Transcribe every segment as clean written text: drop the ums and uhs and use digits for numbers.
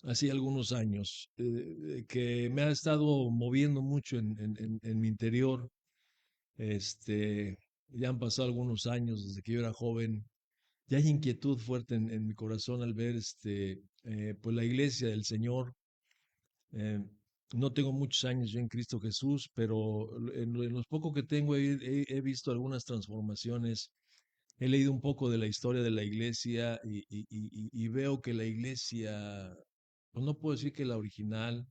así algunos años, que me ha estado moviendo mucho en mi interior. Ya han pasado algunos años desde que yo era joven. Ya hay inquietud fuerte en mi corazón al ver pues la iglesia del Señor. Eh, no tengo muchos años yo en Cristo Jesús, pero en los pocos que tengo he visto algunas transformaciones. He leído un poco de la historia de la iglesia y veo que la iglesia, pues no puedo decir que la original,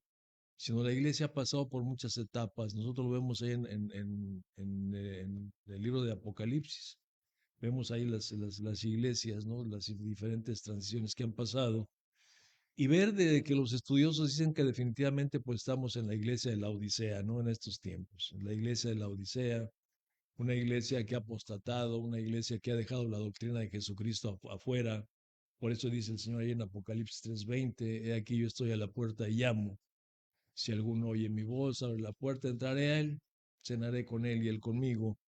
sino la iglesia ha pasado por muchas etapas. Nosotros lo vemos ahí en el libro de Apocalipsis. Vemos ahí las iglesias, ¿no? Las diferentes transiciones que han pasado. Y ver de que los estudiosos dicen que definitivamente pues estamos en la iglesia de la Odisea, ¿no? En estos tiempos. En la iglesia de la Odisea, una iglesia que ha apostatado, una iglesia que ha dejado la doctrina de Jesucristo afuera. Por eso dice el Señor ahí en Apocalipsis 3:20, he aquí yo estoy a la puerta y llamo. Si alguno oye mi voz, abre la puerta, entraré a él, cenaré con él y él conmigo.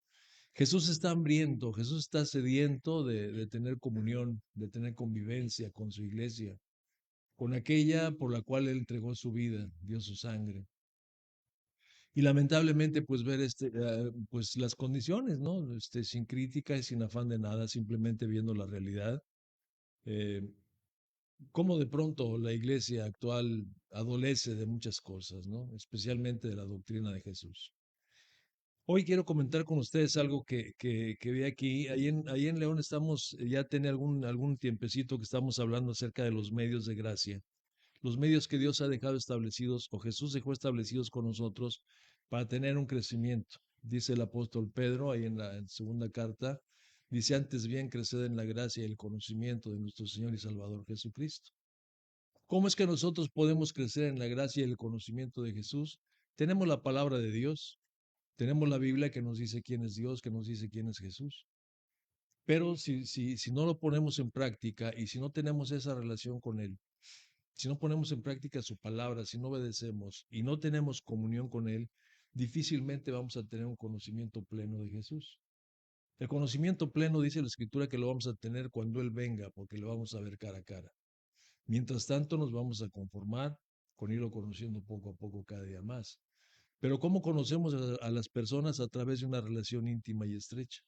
Jesús está hambriento, Jesús está sediento de tener comunión, de tener convivencia con su iglesia, con aquella por la cual él entregó su vida, dio su sangre. Y lamentablemente, pues ver pues las condiciones, ¿no? Sin crítica y sin afán de nada, simplemente viendo la realidad. Eh, Cómo de pronto la iglesia actual adolece de muchas cosas, ¿no? Especialmente de la doctrina de Jesús. Hoy quiero comentar con ustedes algo que vi aquí. Ahí en León estamos, ya tiene algún tiempecito que estamos hablando acerca de los medios de gracia. Los medios que Dios ha dejado establecidos o Jesús dejó establecidos con nosotros para tener un crecimiento. Dice el apóstol Pedro ahí en segunda carta, dice antes bien crecer en la gracia y el conocimiento de nuestro Señor y Salvador Jesucristo. ¿Cómo es que nosotros podemos crecer en la gracia y el conocimiento de Jesús? Tenemos la palabra de Dios, tenemos la Biblia que nos dice quién es Dios, que nos dice quién es Jesús. Pero si no lo ponemos en práctica y si no tenemos esa relación con Él, si no ponemos en práctica su palabra, si no obedecemos y no tenemos comunión con Él, difícilmente vamos a tener un conocimiento pleno de Jesús. El conocimiento pleno dice la Escritura que lo vamos a tener cuando Él venga, porque lo vamos a ver cara a cara. Mientras tanto, nos vamos a conformar con irlo conociendo poco a poco cada día más. Pero ¿cómo conocemos a las personas? A través de una relación íntima y estrecha.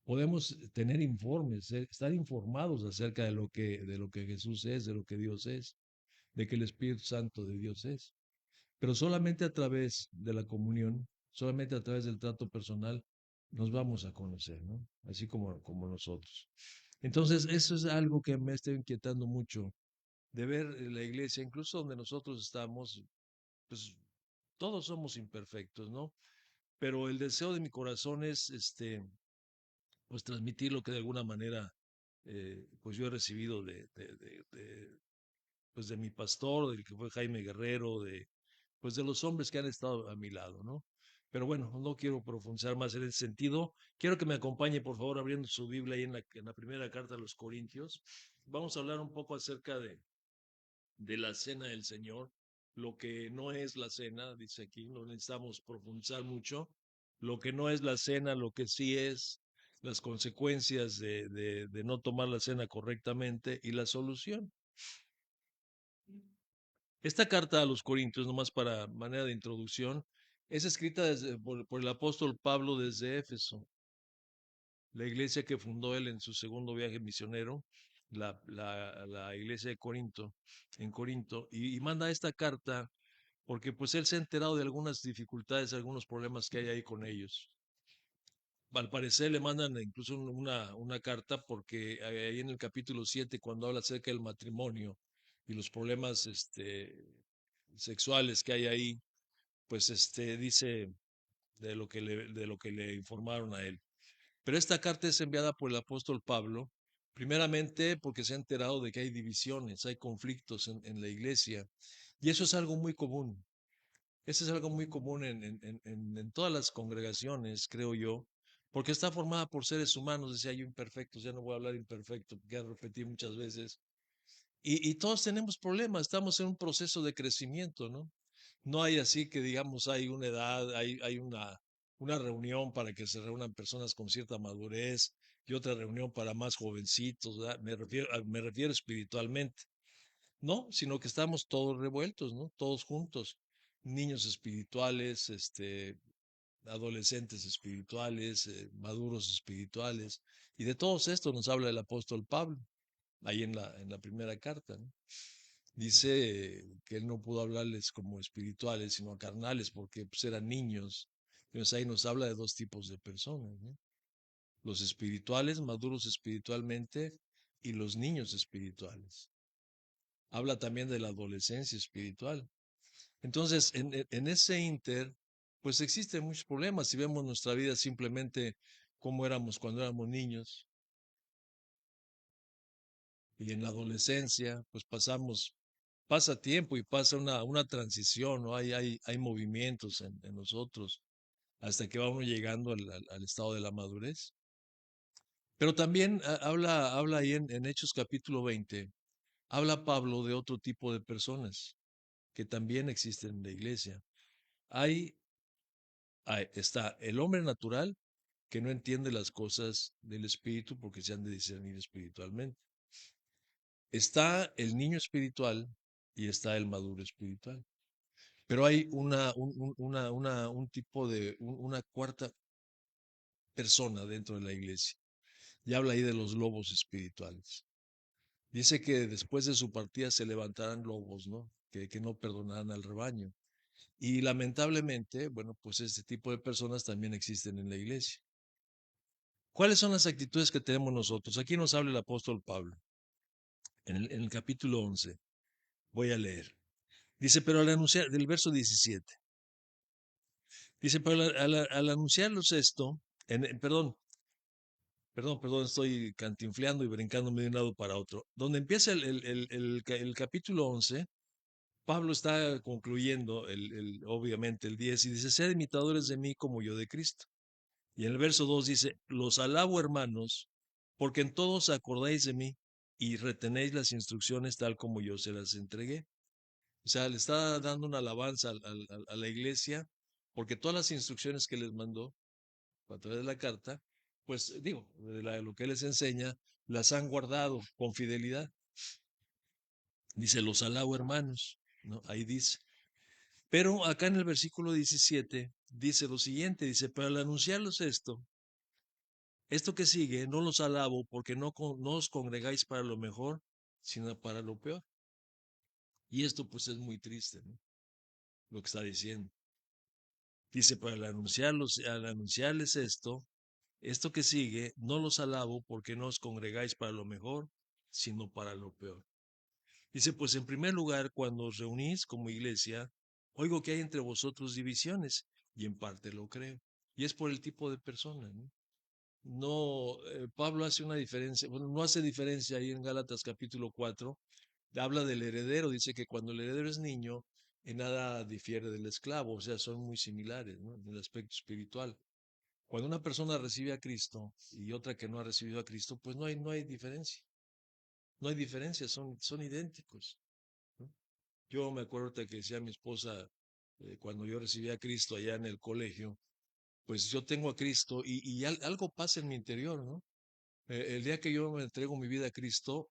Podemos tener informes, estar informados acerca de lo que Jesús es, de lo que Dios es, de que el Espíritu Santo de Dios es. Pero solamente a través de la comunión, solamente a través del trato personal, nos vamos a conocer, ¿no? Así como nosotros. Entonces, eso es algo que me está inquietando mucho, de ver la iglesia, incluso donde nosotros estamos, pues todos somos imperfectos, ¿no? Pero el deseo de mi corazón es, pues transmitir lo que de alguna manera, pues yo he recibido pues de mi pastor, del que fue Jaime Guerrero, pues de los hombres que han estado a mi lado, ¿no? Pero bueno, no quiero profundizar más en ese sentido. Quiero que me acompañe, por favor, abriendo su Biblia ahí en la primera carta a los Corintios. Vamos a hablar un poco acerca de la cena del Señor, lo que no es la cena, dice aquí, no necesitamos profundizar mucho, lo que no es la cena, lo que sí es, las consecuencias de no tomar la cena correctamente y la solución. Esta carta a los Corintios, nomás para manera de introducción, es escrita por el apóstol Pablo desde Éfeso, la iglesia que fundó él en su segundo viaje misionero, la iglesia de Corinto, en Corinto, y manda esta carta porque pues él se ha enterado de algunas dificultades, algunos problemas que hay ahí con ellos. Al parecer le mandan incluso una carta porque ahí en el capítulo 7 cuando habla acerca del matrimonio y los problemas sexuales que hay ahí, pues dice de lo que le informaron a él. Pero esta carta es enviada por el apóstol Pablo, primeramente porque se ha enterado de que hay divisiones, hay conflictos en la iglesia, y eso es algo muy común. Eso es algo muy común en todas las congregaciones, creo yo, porque está formada por seres humanos, decía yo imperfectos, ya no voy a hablar imperfecto, porque ya repetí muchas veces, y todos tenemos problemas, estamos en un proceso de crecimiento, ¿no? No hay así que digamos, hay una edad, hay una reunión para que se reúnan personas con cierta madurez y otra reunión para más jovencitos, ¿verdad? Me refiero espiritualmente. No, sino que estamos todos revueltos, ¿no? Todos juntos. Niños espirituales, adolescentes espirituales, maduros espirituales. Y de todos estos nos habla el apóstol Pablo, ahí en la primera carta, ¿no? Dice que él no pudo hablarles como espirituales, sino carnales, porque pues, eran niños. Entonces ahí nos habla de dos tipos de personas, ¿no? Los espirituales, maduros espiritualmente, y los niños espirituales. Habla también de la adolescencia espiritual. Entonces, en ese inter, pues existen muchos problemas. Si vemos nuestra vida simplemente como éramos cuando éramos niños y en la adolescencia, pues pasa tiempo y pasa una transición, ¿no? Hay movimientos en nosotros hasta que vamos llegando al estado de la madurez. Pero también habla ahí en Hechos capítulo 20, habla Pablo de otro tipo de personas que también existen en la iglesia. Hay, está el hombre natural que no entiende las cosas del espíritu porque se han de discernir espiritualmente. Está el niño espiritual y está el maduro espiritual. Pero hay un tipo una cuarta persona dentro de la iglesia. Y habla ahí de los lobos espirituales. Dice que después de su partida se levantarán lobos, ¿no? Que no perdonarán al rebaño. Y lamentablemente, bueno, pues este tipo de personas también existen en la iglesia. ¿Cuáles son las actitudes que tenemos nosotros? Aquí nos habla el apóstol Pablo, en el capítulo 11. Voy a leer. Dice, pero al anunciar, del verso 17, dice, pero al anunciarlos esto, perdón, estoy cantinfleando y brincándome de un lado para otro. Donde empieza el capítulo 11, Pablo está concluyendo, obviamente, el 10 y dice, sed imitadores de mí como yo de Cristo. Y en el verso 2 dice, los alabo hermanos, porque en todos acordáis de mí y retenéis las instrucciones tal como yo se las entregué. O sea, le está dando una alabanza a la iglesia, porque todas las instrucciones que les mandó a través de la carta, pues digo, lo que les enseña, las han guardado con fidelidad. Dice, los alabo hermanos, ¿no? Ahí dice. Pero acá en el versículo 17 dice lo siguiente, dice, pero al anunciarlos esto que sigue, no los alabo porque no os congregáis para lo mejor, sino para lo peor. Y esto pues es muy triste, ¿no? Lo que está diciendo. Dice, pero al anunciarles esto que sigue, no los alabo porque no os congregáis para lo mejor, sino para lo peor. Dice, pues en primer lugar, cuando os reunís como iglesia, oigo que hay entre vosotros divisiones, y en parte lo creo. Y es por el tipo de persona, ¿no? No, Pablo hace una diferencia, bueno, no hace diferencia ahí en Gálatas capítulo 4, habla del heredero, dice que cuando el heredero es niño, en nada difiere del esclavo, o sea, son muy similares, ¿no? En el aspecto espiritual. Cuando una persona recibe a Cristo y otra que no ha recibido a Cristo, pues no hay diferencia, no hay diferencia, son idénticos, ¿no? Yo me acuerdo que decía mi esposa, cuando yo recibí a Cristo allá en el colegio, pues yo tengo a Cristo y algo pasa en mi interior, ¿no? El día que yo me entrego mi vida a Cristo,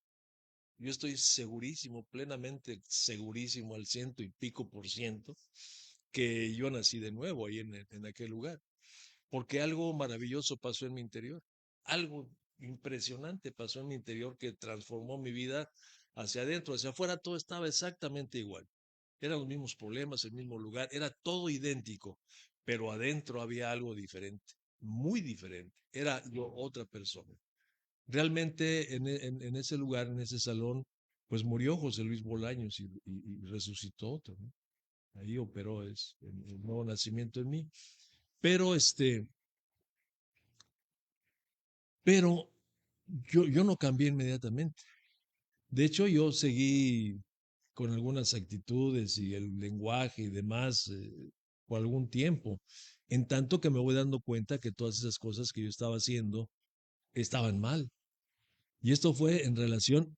yo estoy segurísimo, plenamente segurísimo al ciento y pico por ciento, que yo nací de nuevo ahí en aquel lugar, porque algo maravilloso pasó en mi interior, algo impresionante pasó en mi interior que transformó mi vida hacia adentro, hacia afuera todo estaba exactamente igual. Eran los mismos problemas, el mismo lugar, era todo idéntico, pero adentro había algo diferente, muy diferente. Era yo otra persona. Realmente en ese lugar, en ese salón, pues murió José Luis Bolaños y resucitó otro, ¿no? Ahí operó el nuevo nacimiento en mí. Pero pero yo no cambié inmediatamente. De hecho, yo seguí con algunas actitudes y el lenguaje y demás por algún tiempo, en tanto que me voy dando cuenta que todas esas cosas que yo estaba haciendo estaban mal. Y esto fue en relación.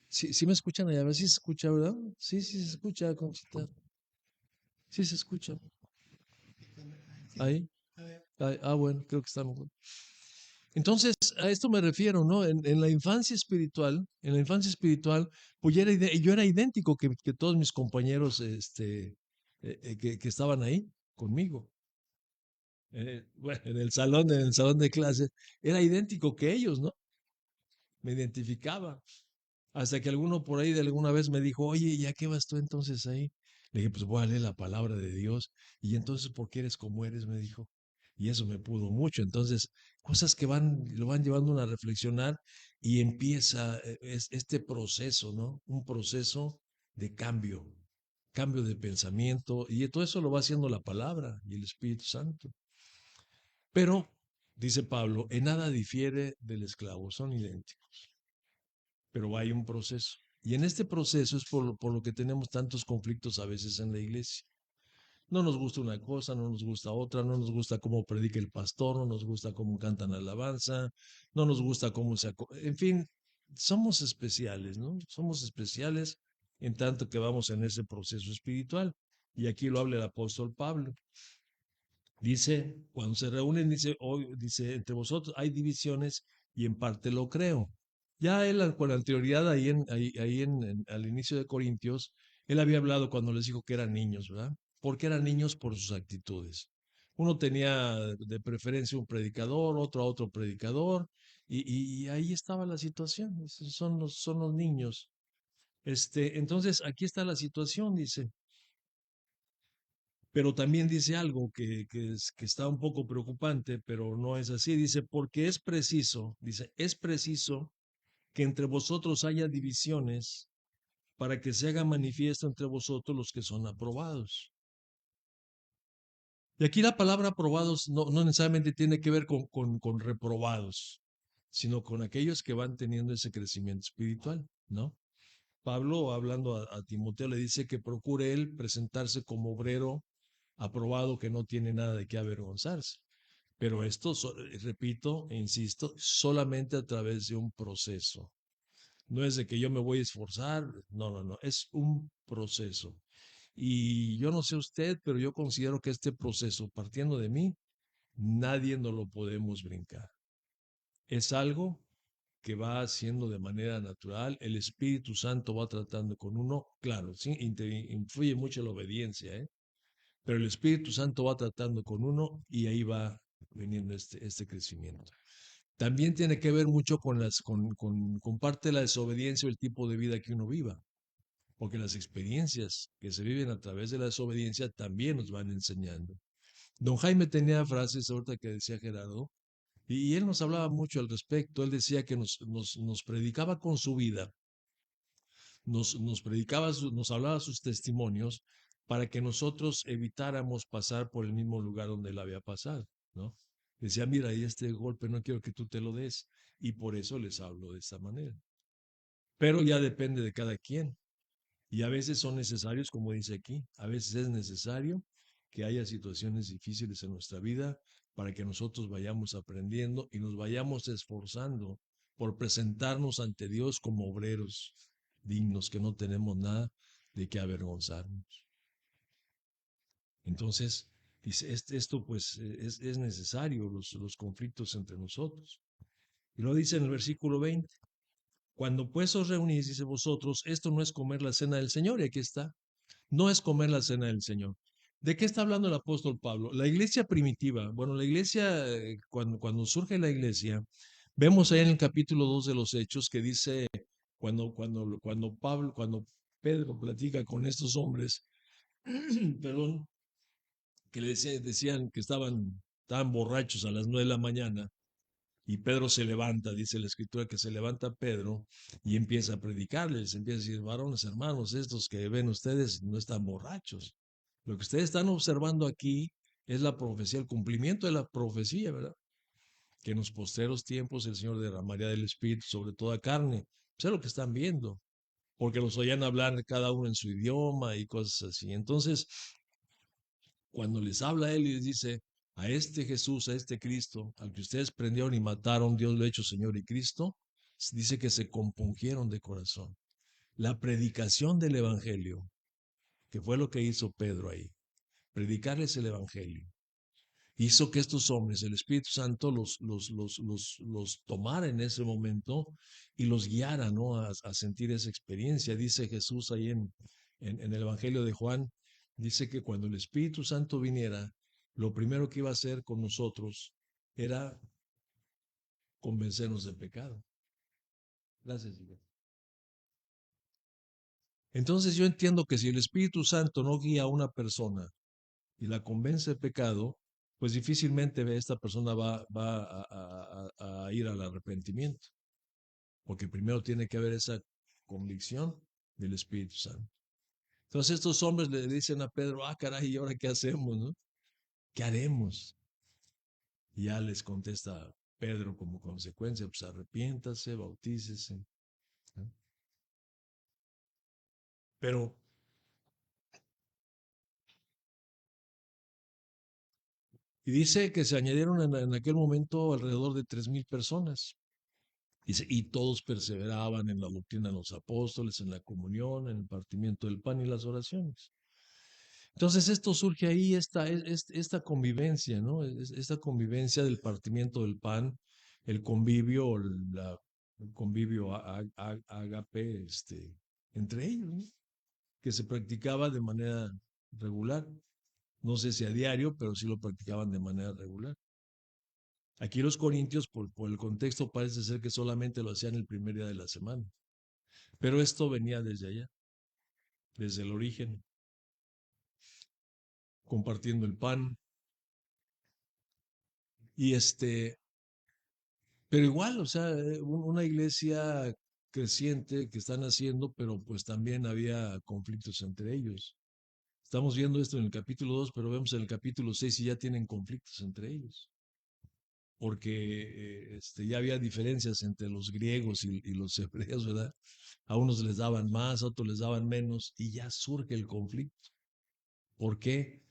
Sí, sí me escuchan allá, a ver si se escucha, ¿verdad? Sí, sí se escucha, Conchita. Sí se escucha. Ahí. Ahí. Ah, bueno, creo que está mejor. Entonces, a esto me refiero, ¿no? En la infancia espiritual, pues yo era idéntico que todos mis compañeros que estaban ahí conmigo. Bueno, en el salón de clases, era idéntico que ellos, ¿no? Me identificaba. Hasta que alguno por ahí de alguna vez me dijo, oye, ¿ya qué vas tú entonces ahí? Le dije, pues voy a leer la palabra de Dios. Y entonces, ¿por qué eres como eres? Me dijo. Y eso me pudo mucho. Entonces, cosas que lo van llevando uno a reflexionar y empieza este proceso, ¿no? Un proceso de cambio de pensamiento. Y todo eso lo va haciendo la palabra y el Espíritu Santo. Pero, dice Pablo, en nada difiere del esclavo, son idénticos, pero hay un proceso. Y en este proceso es por lo que tenemos tantos conflictos a veces en la iglesia. No nos gusta una cosa, no nos gusta otra, no nos gusta cómo predica el pastor, no nos gusta cómo cantan alabanza, no nos gusta cómo En fin, somos especiales, ¿no? Somos especiales en tanto que vamos en ese proceso espiritual. Y aquí lo habla el apóstol Pablo. Dice, cuando se reúnen, dice, hoy, dice, entre vosotros hay divisiones y en parte lo creo. Ya él con anterioridad al inicio de Corintios, él había hablado cuando les dijo que eran niños, ¿verdad? Porque eran niños por sus actitudes. Uno tenía de preferencia un predicador, otro a otro predicador, y ahí estaba la situación. Son los niños. Entonces, aquí está la situación, dice. Pero también dice algo que está un poco preocupante, pero no es así. Dice, porque es preciso que entre vosotros haya divisiones para que se haga manifiesto entre vosotros los que son aprobados. Y aquí la palabra aprobados no necesariamente tiene que ver con reprobados, sino con aquellos que van teniendo ese crecimiento espiritual, ¿no? Pablo, hablando a Timoteo, le dice que procure él presentarse como obrero aprobado, que no tiene nada de qué avergonzarse. Pero esto, repito e insisto, solamente a través de un proceso. No es de que yo me voy a esforzar, no, es un proceso. Y yo no sé usted, pero yo considero que este proceso, partiendo de mí, nadie nos lo podemos brincar. Es algo que va haciendo de manera natural, el Espíritu Santo va tratando con uno, claro, sí, influye mucho la obediencia, ¿eh? Pero el Espíritu Santo va tratando con uno y ahí va viniendo este crecimiento. También tiene que ver mucho con parte de la desobediencia o el tipo de vida que uno viva, porque las experiencias que se viven a través de la desobediencia también nos van enseñando. Don Jaime tenía frases ahorita que decía Gerardo, y él nos hablaba mucho al respecto. Él decía que nos predicaba con su vida, nos hablaba sus testimonios para que nosotros evitáramos pasar por el mismo lugar donde él había pasado, ¿no? Decía, mira, y este golpe no quiero que tú te lo des, y por eso les hablo de esta manera. Pero ya depende de cada quien, y a veces son necesarios, como dice aquí, a veces es necesario que haya situaciones difíciles en nuestra vida para que nosotros vayamos aprendiendo y nos vayamos esforzando por presentarnos ante Dios como obreros dignos, que no tenemos nada de qué avergonzarnos. Entonces, dice, esto pues es necesario, los conflictos entre nosotros. Y lo dice en el versículo 20, cuando pues os reunís, dice vosotros, esto no es comer la cena del Señor, y aquí está, no es comer la cena del Señor. ¿De qué está hablando el apóstol Pablo? La iglesia primitiva, bueno, la iglesia, cuando surge la iglesia, vemos ahí en el capítulo 2 de los Hechos que dice, cuando Pedro platica con estos hombres, perdón, que decían que estaban borrachos a las 9 de la mañana, y Pedro se levanta, dice la escritura que se levanta Pedro y empieza a predicarles, empieza a decir, varones, hermanos, estos que ven ustedes no están borrachos. Lo que ustedes están observando aquí es la profecía, el cumplimiento de la profecía, ¿verdad? Que en los posteros tiempos el Señor derramaría del Espíritu sobre toda carne. Pues es lo que están viendo, porque los oían hablar cada uno en su idioma y cosas así. Entonces, cuando les habla él y les dice, a este Jesús, a este Cristo, al que ustedes prendieron y mataron, Dios lo ha hecho Señor y Cristo, dice que se compungieron de corazón. La predicación del Evangelio, que fue lo que hizo Pedro ahí, predicarles el Evangelio. hizo que estos hombres, el Espíritu Santo, los tomara en ese momento y los guiara, ¿no? A sentir esa experiencia. Dice Jesús ahí en el Evangelio de Juan, dice que cuando el Espíritu Santo viniera, lo primero que iba a hacer con nosotros era convencernos de pecado. Gracias, hija. Entonces yo entiendo que si el Espíritu Santo no guía a una persona y la convence de pecado, pues difícilmente esta persona va a ir al arrepentimiento, porque primero tiene que haber esa convicción del Espíritu Santo. Entonces estos hombres le dicen a Pedro, ah, caray, ¿y ahora qué hacemos, no? ¿Qué haremos? Y ya les contesta Pedro como consecuencia, pues arrepiéntase, bautícese, ¿no? Pero, y dice que se añadieron en aquel momento alrededor de 3,000 personas. Dice, y todos perseveraban en la doctrina de los apóstoles, en la comunión, en el partimiento del pan y las oraciones. Entonces esto surge ahí, esta convivencia, ¿no? Esta convivencia del partimiento del pan, el convivio, el convivio agape, entre ellos, ¿no? Que se practicaba de manera regular. No sé si a diario, pero sí lo practicaban de manera regular. Aquí los corintios, por el contexto, parece ser que solamente lo hacían el primer día de la semana. Pero esto venía desde allá, desde el origen, compartiendo el pan. Y pero igual, o sea, una iglesia creciente que están haciendo, pero pues también había conflictos entre ellos. Estamos viendo esto en el capítulo 2, pero vemos en el capítulo 6 y ya tienen conflictos entre ellos, porque ya había diferencias entre los griegos y los hebreos, ¿verdad? A unos les daban más, a otros les daban menos, y ya surge el conflicto. ¿Por qué?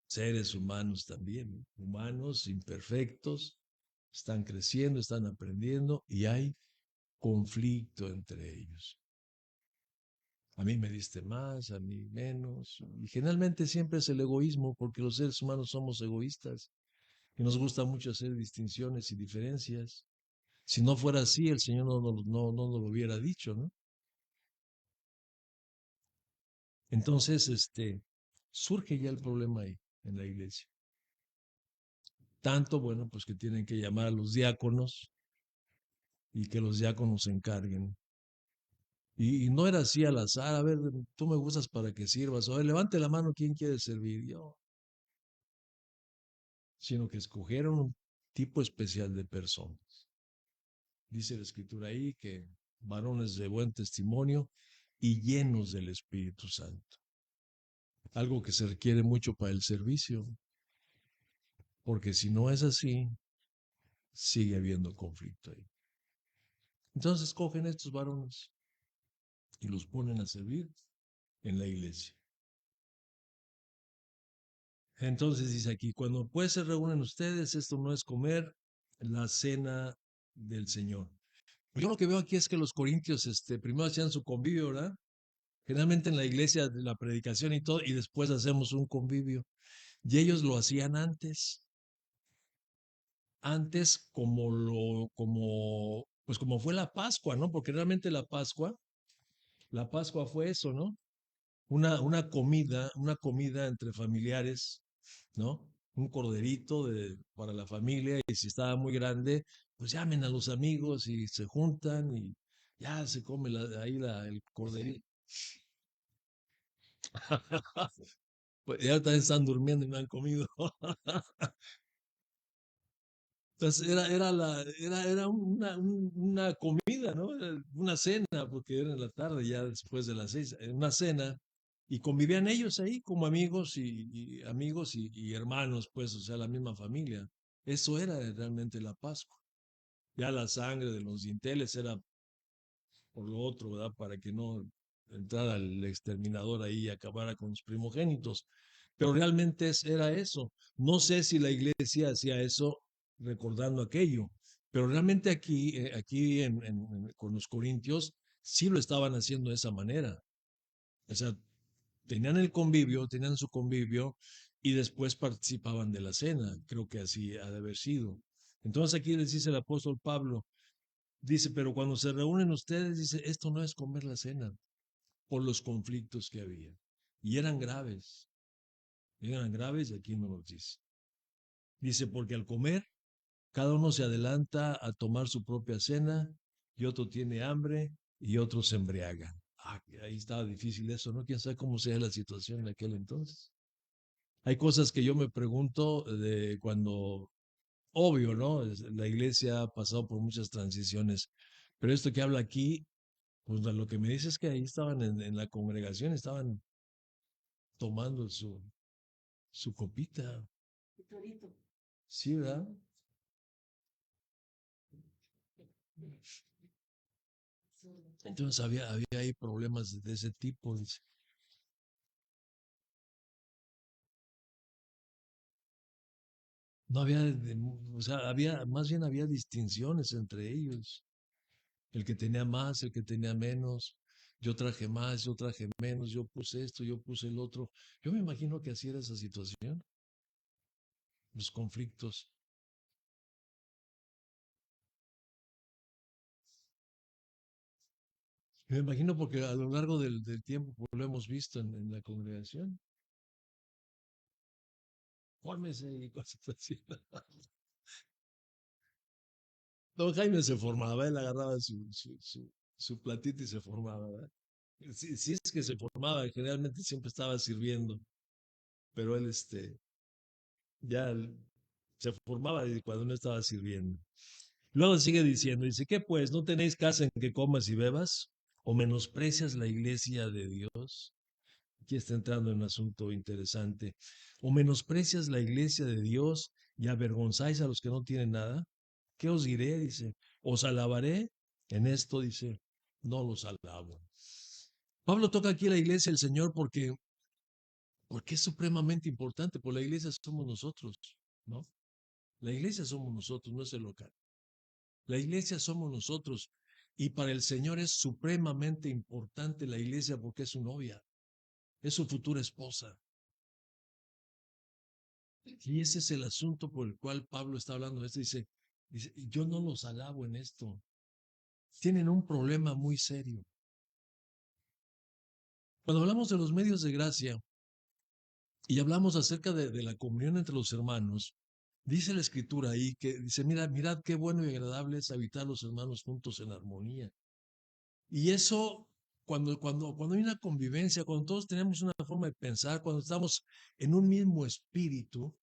Seres humanos también, ¿no? Humanos imperfectos, están creciendo, están aprendiendo y hay conflicto entre ellos. A mí me diste más, a mí menos. Y generalmente siempre es el egoísmo, porque los seres humanos somos egoístas y nos gusta mucho hacer distinciones y diferencias. Si no fuera así, el Señor no nos lo hubiera dicho, ¿no? Entonces, surge ya el problema ahí en la iglesia. Tanto, bueno, pues que tienen que llamar a los diáconos y que los diáconos se encarguen. Y no era así al azar, a ver, tú me gustas para que sirvas, o levante la mano, ¿quién quiere servir? Yo, sino que escogieron un tipo especial de personas. Dice la escritura ahí que varones de buen testimonio y llenos del Espíritu Santo. Algo que se requiere mucho para el servicio, porque si no es así, sigue habiendo conflicto ahí. Entonces cogen estos varones y los ponen a servir en la iglesia. Entonces dice aquí, cuando pues se reúnen ustedes, esto no es comer la cena del Señor. Yo lo que veo aquí es que los corintios, primero hacían su convivio, ¿verdad? Generalmente en la iglesia, la predicación y todo, y después hacemos un convivio. Y ellos lo hacían antes pues como fue la Pascua, ¿no? Porque realmente la Pascua fue eso, ¿no? Una comida entre familiares, ¿no? Un corderito para la familia y si estaba muy grande, pues llamen a los amigos y se juntan y ya se come el corderito. Pues ya también están durmiendo y no han comido. Entonces era una comida, ¿no? Era una cena, porque era en la tarde, ya después de las 6, una cena, y convivían ellos ahí como amigos y hermanos, pues, o sea, la misma familia. Eso era realmente la Pascua. Ya la sangre de los dinteles era por lo otro, ¿verdad? Para que no entrara el exterminador ahí y acabara con los primogénitos. Pero realmente era eso. No sé si la iglesia hacía eso recordando aquello, pero realmente aquí con los corintios sí lo estaban haciendo de esa manera. O sea, tenían su convivio y después participaban de la cena. Creo que así ha de haber sido. Entonces aquí les dice el apóstol Pablo, dice, pero cuando se reúnen ustedes, dice, esto no es comer la cena por los conflictos que había. Y eran graves y aquí no nos dice. Dice, porque al comer, cada uno se adelanta a tomar su propia cena y otro tiene hambre y otro se embriaga. Ahí estaba difícil eso, ¿no? Quién sabe cómo sea la situación en aquel entonces. Hay cosas que yo me pregunto de cuando, obvio, ¿no? La iglesia ha pasado por muchas transiciones, pero esto que habla aquí, pues lo que me dice es que ahí estaban en la congregación, estaban tomando su copita. Sí, ¿verdad? Entonces había ahí problemas de ese tipo. Dice. No había, o sea, más bien había distinciones entre ellos. El que tenía más, el que tenía menos. Yo traje más, yo traje menos, yo puse esto, yo puse el otro. Yo me imagino que así era esa situación, los conflictos. Me imagino porque a lo largo del tiempo pues, lo hemos visto en la congregación. Fórmese y cosas así. Don Jaime se formaba, él agarraba su platito y se formaba, ¿verdad? Sí, sí es que se formaba, generalmente siempre estaba sirviendo, pero él ya se formaba cuando no estaba sirviendo. Luego sigue diciendo, dice, ¿qué pues? ¿No tenéis casa en que comas y bebas? ¿O menosprecias la iglesia de Dios? Aquí está entrando en un asunto interesante. ¿O menosprecias la iglesia de Dios y avergonzáis a los que no tienen nada? ¿Qué os diré? Dice, os alabaré. En esto dice, no los alabo. Pablo toca aquí la iglesia del Señor porque es supremamente importante, por la iglesia somos nosotros, ¿no? La iglesia somos nosotros, no es el local. La iglesia somos nosotros. Y para el Señor es supremamente importante la iglesia porque es su novia, es su futura esposa. Y ese es el asunto por el cual Pablo está hablando de esto. Dice, yo no los alabo en esto. Tienen un problema muy serio. Cuando hablamos de los medios de gracia y hablamos acerca de la comunión entre los hermanos, dice la escritura ahí que dice, mirad qué bueno y agradable es habitar los hermanos juntos en armonía. Y eso, cuando hay una convivencia, cuando todos tenemos una forma de pensar, cuando estamos en un mismo espíritu,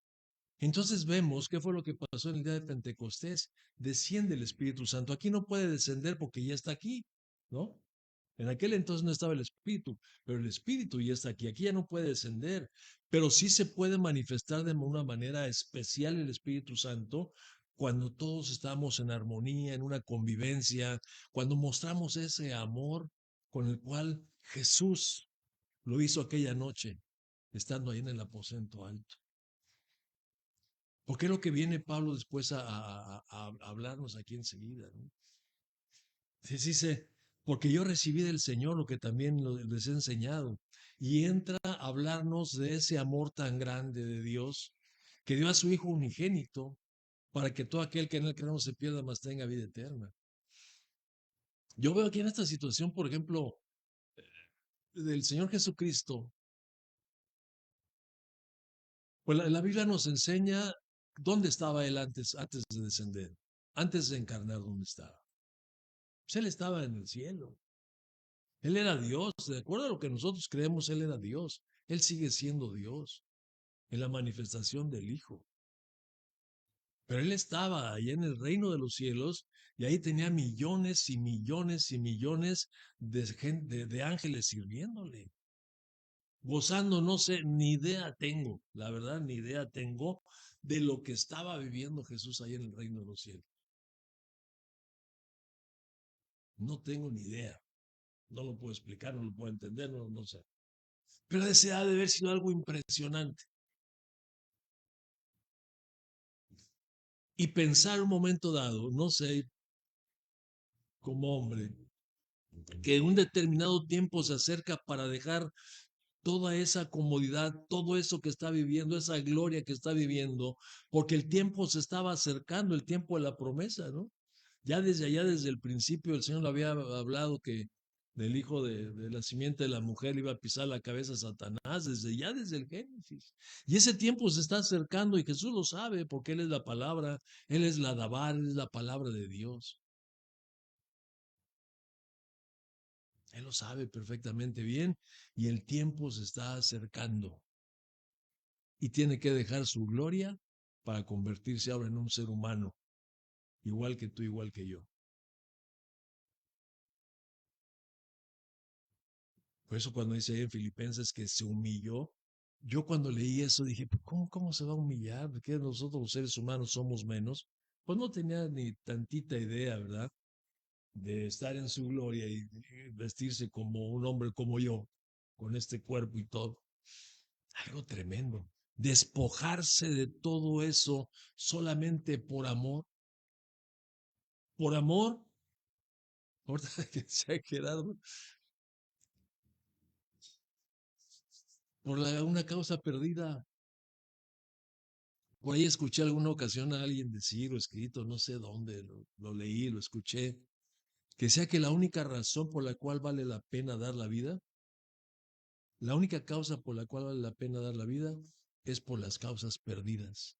entonces vemos qué fue lo que pasó en el día de Pentecostés. Desciende el Espíritu Santo. Aquí no puede descender porque ya está aquí, ¿no? En aquel entonces no estaba el Espíritu, pero el Espíritu ya está aquí. Aquí ya no puede descender, pero sí se puede manifestar de una manera especial el Espíritu Santo cuando todos estamos en armonía, en una convivencia, cuando mostramos ese amor con el cual Jesús lo hizo aquella noche, estando ahí en el aposento alto. Porque es lo que viene Pablo después a hablarnos aquí enseguida. ¿No? Dice, porque yo recibí del Señor lo que también les he enseñado. Y entra a hablarnos de ese amor tan grande de Dios, que dio a su Hijo unigénito, para que todo aquel que en él cree no se pierda, mas tenga vida eterna. Yo veo aquí en esta situación, por ejemplo, del Señor Jesucristo, pues la Biblia nos enseña dónde estaba él antes de descender, antes de encarnar, dónde estaba. Pues él estaba en el cielo. Él era Dios. De acuerdo a lo que nosotros creemos, Él era Dios. Él sigue siendo Dios en la manifestación del Hijo. Pero Él estaba allá en el reino de los cielos y ahí tenía millones y millones y millones de ángeles sirviéndole. Gozando, no sé, ni idea tengo, la verdad, ni idea tengo de lo que estaba viviendo Jesús ahí en el reino de los cielos. No tengo ni idea. No lo puedo explicar, no lo puedo entender, no sé. Pero ese ha de haber sido algo impresionante. Y pensar un momento dado, no sé, como hombre, que en un determinado tiempo se acerca para dejar toda esa comodidad, todo eso que está viviendo, esa gloria que está viviendo, porque el tiempo se estaba acercando, el tiempo de la promesa, ¿no? Ya desde allá, desde el principio, el Señor le había hablado que del hijo de la simiente de la mujer iba a pisar la cabeza a Satanás, desde ya, desde el Génesis. Y ese tiempo se está acercando y Jesús lo sabe porque Él es la palabra, Él es la Dabar, Él es la palabra de Dios. Él lo sabe perfectamente bien y el tiempo se está acercando y tiene que dejar su gloria para convertirse ahora en un ser humano, igual que tú, igual que yo. Por eso cuando dice ahí en Filipenses que se humilló, yo cuando leí eso dije, "Pues, ¿cómo se va a humillar? ¿De qué nosotros los seres humanos somos menos?" Pues no tenía ni tantita idea, ¿verdad? De estar en su gloria y vestirse como un hombre como yo, con este cuerpo y todo. Algo tremendo. Despojarse de todo eso solamente por amor. Por amor, ahorita que se ha quedado, por una causa perdida. Por ahí escuché alguna ocasión a alguien decir o escrito, no sé dónde, lo leí, lo escuché, que sea que la única razón por la cual vale la pena dar la vida, la única causa por la cual vale la pena dar la vida es por las causas perdidas.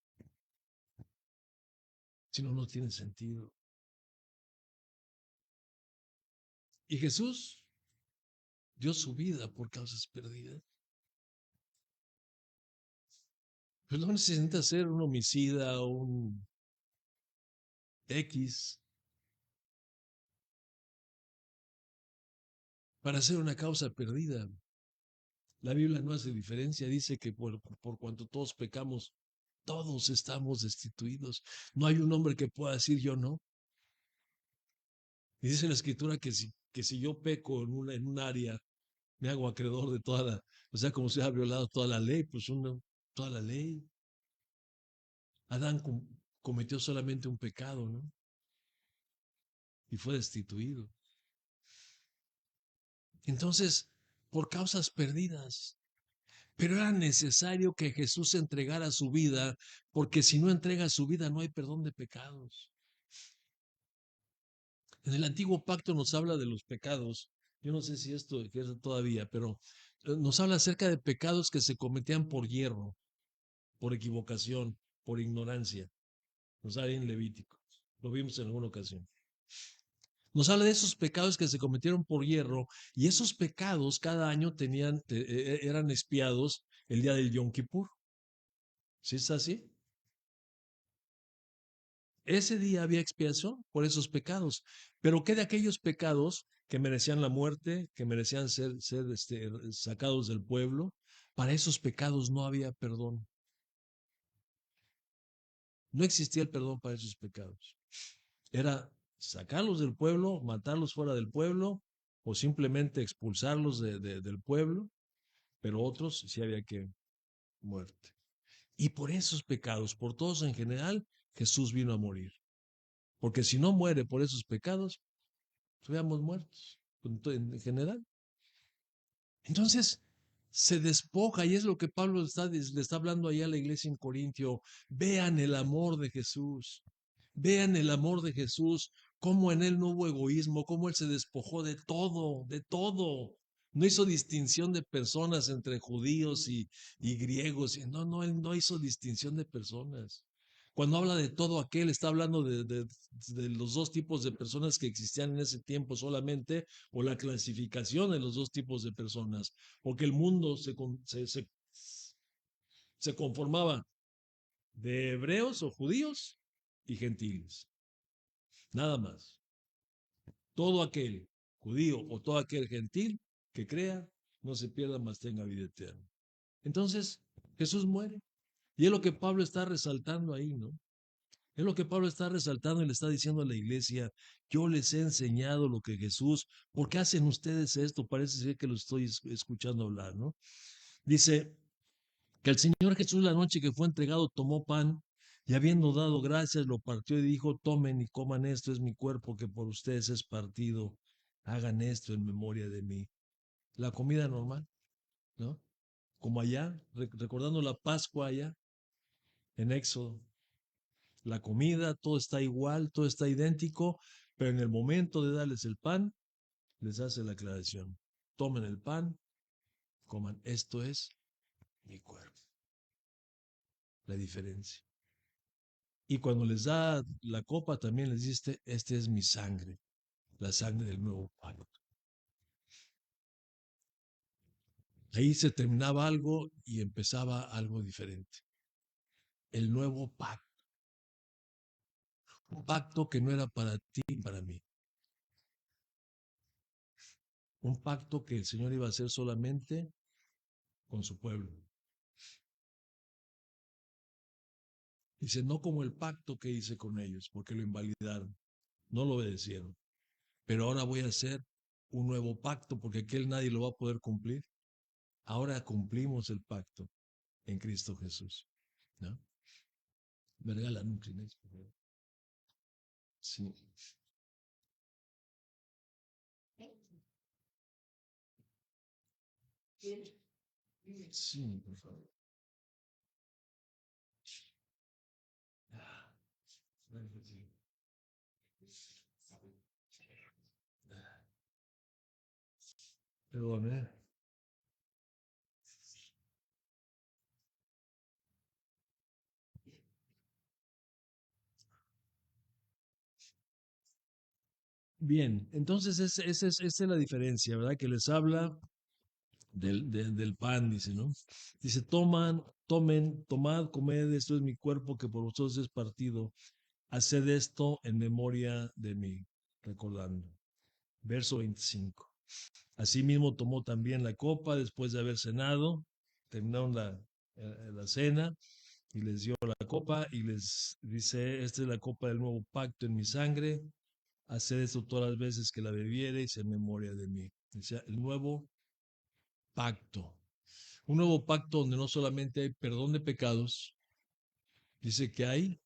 Si no, no tiene sentido. Y Jesús dio su vida por causas perdidas. Pues no necesita ser un homicida o un X para ser una causa perdida. La Biblia no hace diferencia, dice que por cuanto todos pecamos, todos estamos destituidos. No hay un hombre que pueda decir yo no. Y dice la escritura que si yo peco en un área, me hago acreedor de toda la, o sea, como si ha violado toda la ley, pues toda la ley. Adán cometió solamente un pecado, ¿no? Y fue destituido. Entonces, por causas perdidas. Pero era necesario que Jesús entregara su vida, porque si no entrega su vida no hay perdón de pecados. En el antiguo pacto nos habla de los pecados. Yo no sé si esto ejerce todavía, pero nos habla acerca de pecados que se cometían por hierro, por equivocación, por ignorancia. Nos habla en Levítico. Lo vimos en alguna ocasión. Nos habla de esos pecados que se cometieron por hierro y esos pecados cada año eran expiados el día del Yom Kippur. ¿Sí es así? Ese día había expiación por esos pecados. Pero ¿qué de aquellos pecados que merecían la muerte, que merecían ser sacados del pueblo? Para esos pecados no había perdón. No existía el perdón para esos pecados. Era sacarlos del pueblo, matarlos fuera del pueblo o simplemente expulsarlos del pueblo, pero otros sí había que muerte. Y por esos pecados, por todos en general, Jesús vino a morir. Porque si no muere por esos pecados, estuviéramos muertos en general. Entonces, se despoja y es lo que Pablo le está hablando allá a la iglesia en Corintio. Vean el amor de Jesús. Vean el amor de Jesús, cómo en él no hubo egoísmo, cómo él se despojó de todo, de todo. No hizo distinción de personas entre judíos y griegos. No, no, él no hizo distinción de personas. Cuando habla de todo aquel, está hablando de los dos tipos de personas que existían en ese tiempo solamente, o la clasificación de los dos tipos de personas, porque el mundo se conformaba de hebreos o judíos y gentiles, nada más. Todo aquel judío o todo aquel gentil que crea, no se pierda, mas tenga vida eterna. Entonces, Jesús muere. Y es lo que Pablo está resaltando ahí, ¿no? Es lo que Pablo está resaltando y le está diciendo a la iglesia, yo les he enseñado lo que Jesús, ¿por qué hacen ustedes esto? Parece ser que lo estoy escuchando hablar, ¿no? Dice que el Señor Jesús la noche que fue entregado tomó pan y habiendo dado gracias lo partió y dijo, tomen y coman esto, es mi cuerpo que por ustedes es partido, hagan esto en memoria de mí. La comida normal, ¿no? como allá, recordando la Pascua allá en Éxodo. La comida, todo está igual, todo está idéntico, pero en el momento de darles el pan, les hace la aclaración. Tomen el pan, coman, esto es mi cuerpo. La diferencia. Y cuando les da la copa, también les dice, este es mi sangre, la sangre del nuevo pacto. Ahí se terminaba algo y empezaba algo diferente. El nuevo pacto. Un pacto que no era para ti y para mí. Un pacto que el Señor iba a hacer solamente con su pueblo. Dice, no como el pacto que hice con ellos, porque lo invalidaron, no lo obedecieron. Pero ahora voy a hacer un nuevo pacto, porque aquel nadie lo va a poder cumplir. Ahora cumplimos el pacto en Cristo Jesús. ¿No? Me regalan un Kleenex, por favor. Sí. Sí, por favor. Ah, perdón, ¿eh? Bien, entonces esa es la diferencia, ¿verdad? Que les habla del pan, dice, ¿no? Dice, tomad, comed, esto es mi cuerpo que por vosotros es partido. Haced esto en memoria de mí, recordando. Verso 25. Asimismo tomó también la copa después de haber cenado, terminaron la cena y les dio la copa y les dice, esta es la copa del nuevo pacto en mi sangre, haced esto todas las veces que la bebiereis en memoria de mí. O sea, el nuevo pacto. Un nuevo pacto donde no solamente hay perdón de pecados, dice que hay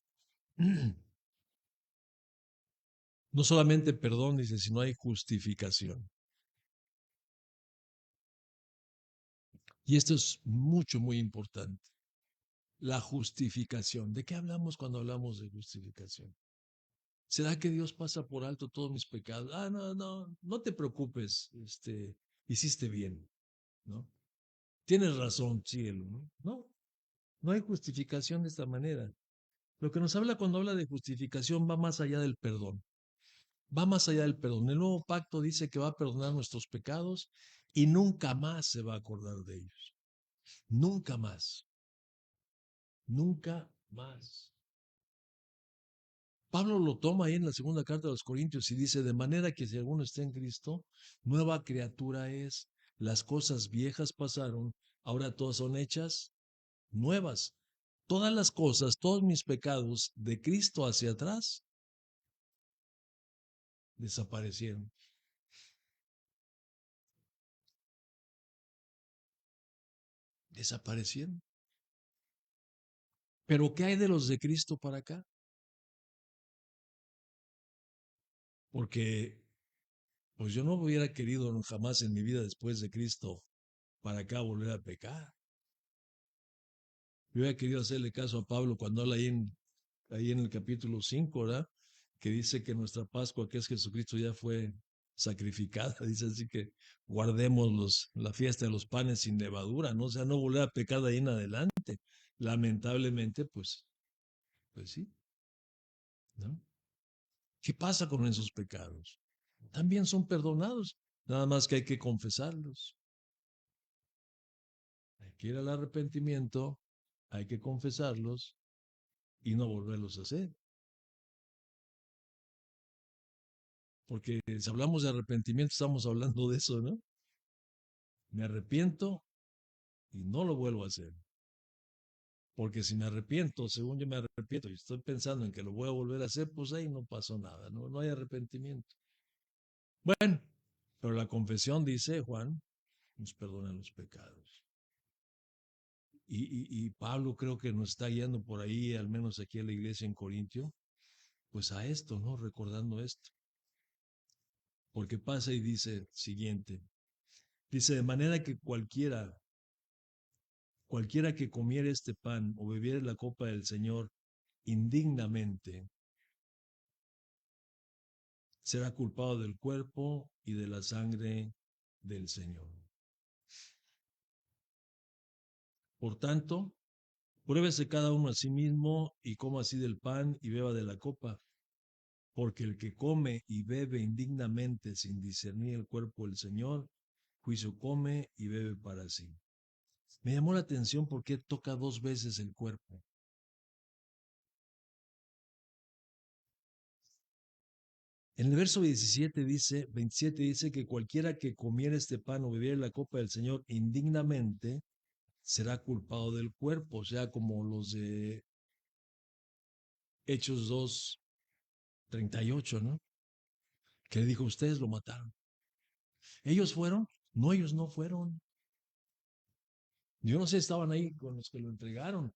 no solamente perdón, dice, sino hay justificación. Y esto es mucho, muy importante. La justificación. ¿De qué hablamos cuando hablamos de justificación? ¿Será que Dios pasa por alto todos mis pecados? Ah, no, no, no te preocupes, hiciste bien, ¿no? Tienes razón, cielo, ¿no? No, no hay justificación de esta manera. Lo que nos habla cuando habla de justificación va más allá del perdón. Va más allá del perdón. El nuevo pacto dice que va a perdonar nuestros pecados y nunca más se va a acordar de ellos. Nunca más. Nunca más. Pablo lo toma ahí en la segunda carta de los Corintios y dice, de manera que si alguno está en Cristo, nueva criatura es. Las cosas viejas pasaron, ahora todas son hechas nuevas. Todas las cosas, todos mis pecados de Cristo hacia atrás desaparecieron. Desaparecieron. Pero ¿qué hay de los de Cristo para acá? Porque pues yo no hubiera querido jamás en mi vida después de Cristo para acá volver a pecar. Yo hubiera querido hacerle caso a Pablo cuando habla ahí en el capítulo 5, ¿verdad? Que dice que nuestra Pascua, que es Jesucristo, ya fue sacrificada. Dice así que guardemos la fiesta de los panes sin levadura, ¿no? O sea, no volver a pecar de ahí en adelante. Lamentablemente, pues sí, ¿no? ¿Qué pasa con esos pecados? También son perdonados, nada más que hay que confesarlos. Hay que ir al arrepentimiento, hay que confesarlos y no volverlos a hacer. Porque si hablamos de arrepentimiento, estamos hablando de eso, ¿no? Me arrepiento y no lo vuelvo a hacer. Porque si me arrepiento, según yo me arrepiento y estoy pensando en que lo voy a volver a hacer, pues ahí no pasó nada, no hay arrepentimiento. Bueno, pero la confesión, dice Juan, nos perdona los pecados. Y Pablo creo que nos está guiando por ahí, al menos aquí en la iglesia en Corintio, pues a esto, ¿no? Recordando esto. Porque pasa y dice siguiente. Dice, de manera que cualquiera cualquiera que comiere este pan o bebiere la copa del Señor indignamente, será culpado del cuerpo y de la sangre del Señor. Por tanto, pruébese cada uno a sí mismo y coma así del pan y beba de la copa, porque el que come y bebe indignamente sin discernir el cuerpo del Señor, juicio come y bebe para sí. Me llamó la atención porque toca dos veces el cuerpo. En el verso 27 dice que cualquiera que comiera este pan o bebiera la copa del Señor indignamente será culpado del cuerpo, o sea, como los de Hechos 2:38, ¿no? Que le dijo, ustedes lo mataron. ¿Ellos fueron? No, ellos no fueron. Yo no sé, estaban ahí con los que lo entregaron,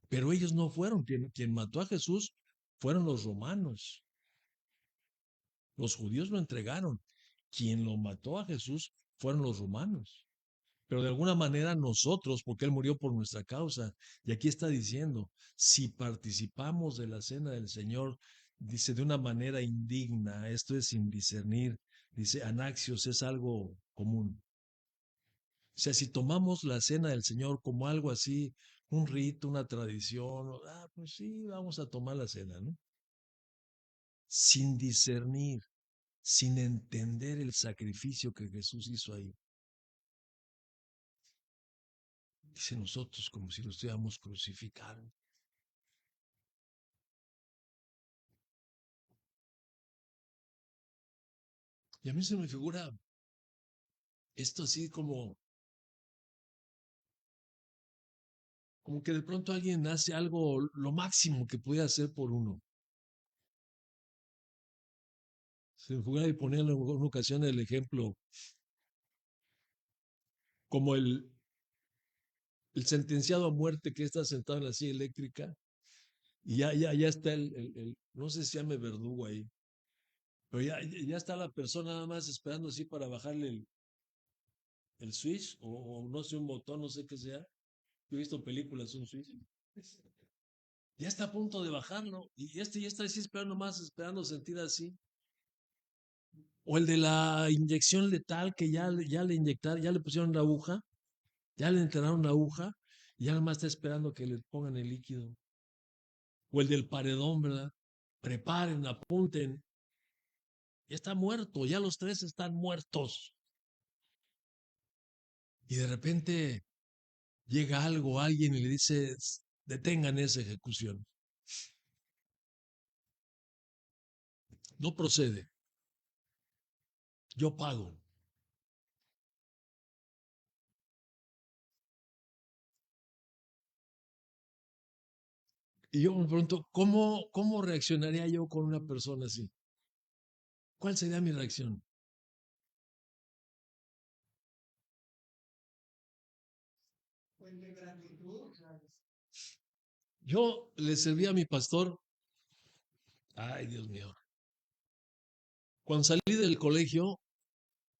pero ellos no fueron. Quien mató a Jesús fueron los romanos. Los judíos lo entregaron. Quien lo mató a Jesús fueron los romanos. Pero de alguna manera nosotros, porque Él murió por nuestra causa, y aquí está diciendo, si participamos de la cena del Señor, dice de una manera indigna, esto es sin discernir, dice anaxios, es algo común. O sea, si tomamos la cena del Señor como algo así, un rito, una tradición, pues sí, vamos a tomar la cena, ¿no? Sin discernir, sin entender el sacrificio que Jesús hizo ahí. Dice nosotros como si lo estuviéramos crucificando. Y a mí se me figura esto así como que de pronto alguien hace algo, lo máximo que puede hacer por uno. Se me figura y poner en una ocasión el ejemplo como el sentenciado a muerte que está sentado en la silla eléctrica y ya está no sé si se llame verdugo ahí, pero ya está la persona nada más esperando así para bajarle el switch o no sé, un botón, no sé qué sea. Yo he visto películas, un switch. Ya está a punto de bajarlo y este ya está así esperando más, esperando sentir así. O el de la inyección letal que ya le inyectaron, ya le pusieron la aguja, ya le enterraron la aguja y ya nada más está esperando que le pongan el líquido. O el del paredón, ¿verdad? Preparen, apunten. Ya está muerto, ya los tres están muertos. Y de repente llega alguien y le dice, detengan esa ejecución. No procede, yo pago. Y yo me pregunto, ¿cómo reaccionaría yo con una persona así? ¿Cuál sería mi reacción? Yo le serví a mi pastor. Ay, Dios mío. Cuando salí del colegio,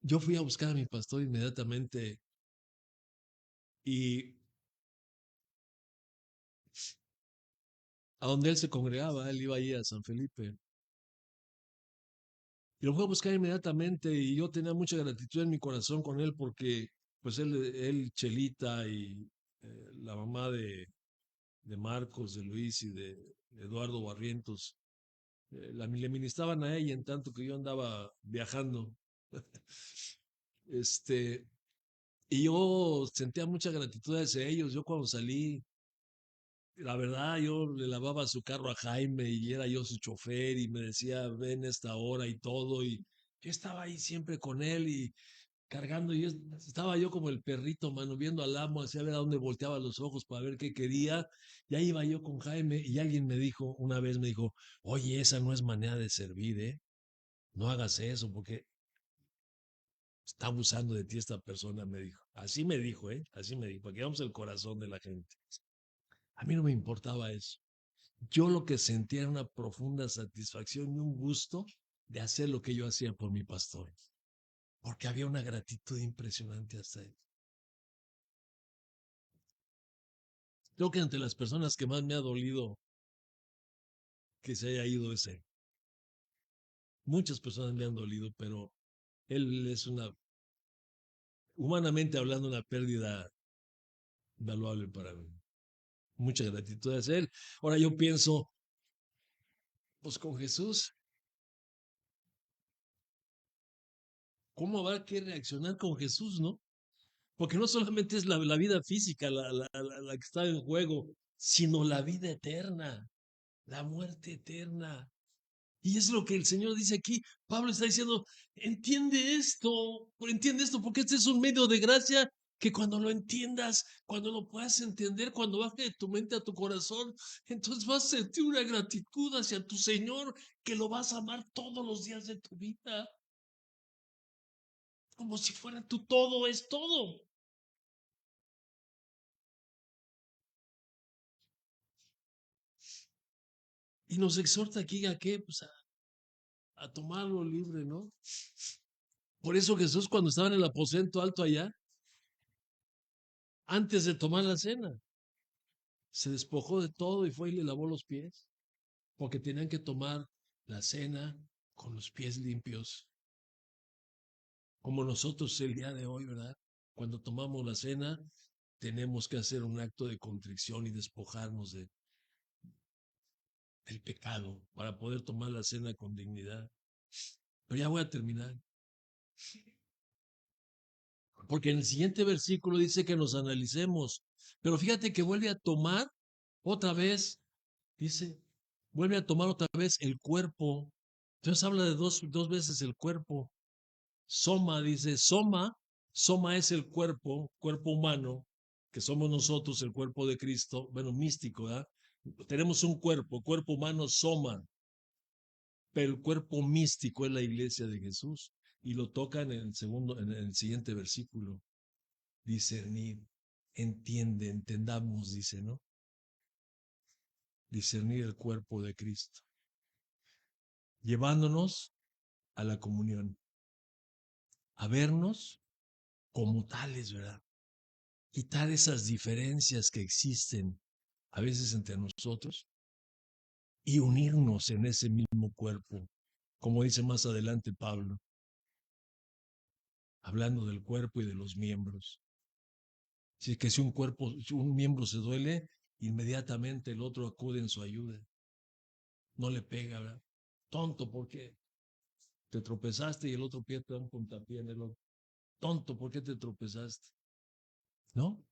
yo fui a buscar a mi pastor inmediatamente y a donde él se congregaba, él iba ahí a San Felipe. Y lo fui a buscar inmediatamente y yo tenía mucha gratitud en mi corazón con él porque pues él Chelita y la mamá de Marcos, de Luis y de Eduardo Barrientos, le ministraban a ella en tanto que yo andaba viajando. Este, y yo sentía mucha gratitud hacia ellos. Yo cuando salí, la verdad, yo le lavaba su carro a Jaime y era yo su chofer y me decía, ven esta hora y todo. Y yo estaba ahí siempre con él y cargando. Y estaba yo como el perrito, mano, viendo al amo, hacia ver a dónde volteaba los ojos para ver qué quería. Ya iba yo con Jaime y alguien me dijo, una vez me dijo, oye, esa no es manera de servir, ¿eh? No hagas eso porque está abusando de ti esta persona, me dijo. Así me dijo, ¿eh? Así me dijo, para que veamos el corazón de la gente. A mí no me importaba eso. Yo lo que sentía era una profunda satisfacción y un gusto de hacer lo que yo hacía por mi pastor, porque había una gratitud impresionante hasta él. Creo que entre las personas que más me ha dolido que se haya ido es él. Muchas personas me han dolido, pero él es humanamente hablando, una pérdida invaluable para mí. Mucha gratitud hacia él. Ahora yo pienso, pues con Jesús, ¿cómo habrá que reaccionar con Jesús, no? Porque no solamente es la vida física la que está en juego, sino la vida eterna, la muerte eterna. Y es lo que el Señor dice aquí. Pablo está diciendo, entiende esto, porque este es un medio de gracia que cuando lo entiendas, cuando lo puedas entender, cuando baje de tu mente a tu corazón, entonces vas a sentir una gratitud hacia tu Señor que lo vas a amar todos los días de tu vida, como si fuera tu todo, es todo. Y nos exhorta aquí a qué, pues a tomarlo libre, ¿no? Por eso Jesús cuando estaba en el aposento alto allá, antes de tomar la cena, se despojó de todo y fue y le lavó los pies, porque tenían que tomar la cena con los pies limpios, como nosotros el día de hoy, ¿verdad? Cuando tomamos la cena, tenemos que hacer un acto de contrición y despojarnos del pecado para poder tomar la cena con dignidad. Pero ya voy a terminar, porque en el siguiente versículo dice que nos analicemos, pero fíjate que vuelve a tomar otra vez, dice, vuelve a tomar otra vez el cuerpo. Entonces habla de dos veces el cuerpo. Soma, dice, soma es el cuerpo humano, que somos nosotros, el cuerpo de Cristo, bueno, místico, ¿verdad? Tenemos un cuerpo humano, soma, pero el cuerpo místico es la iglesia de Jesús. Y lo tocan en el siguiente versículo. Discernir, entendamos, dice, ¿no? Discernir el cuerpo de Cristo, llevándonos a la comunión, a vernos como tales, ¿verdad? Quitar esas diferencias que existen a veces entre nosotros y unirnos en ese mismo cuerpo, como dice más adelante Pablo, hablando del cuerpo y de los miembros. Si que si si un miembro se duele, inmediatamente el otro acude en su ayuda. No le pega, ¿verdad? Tonto, porque te tropezaste y el otro pie te da un puntapié en el otro. Tonto, ¿por qué te tropezaste? ¿No?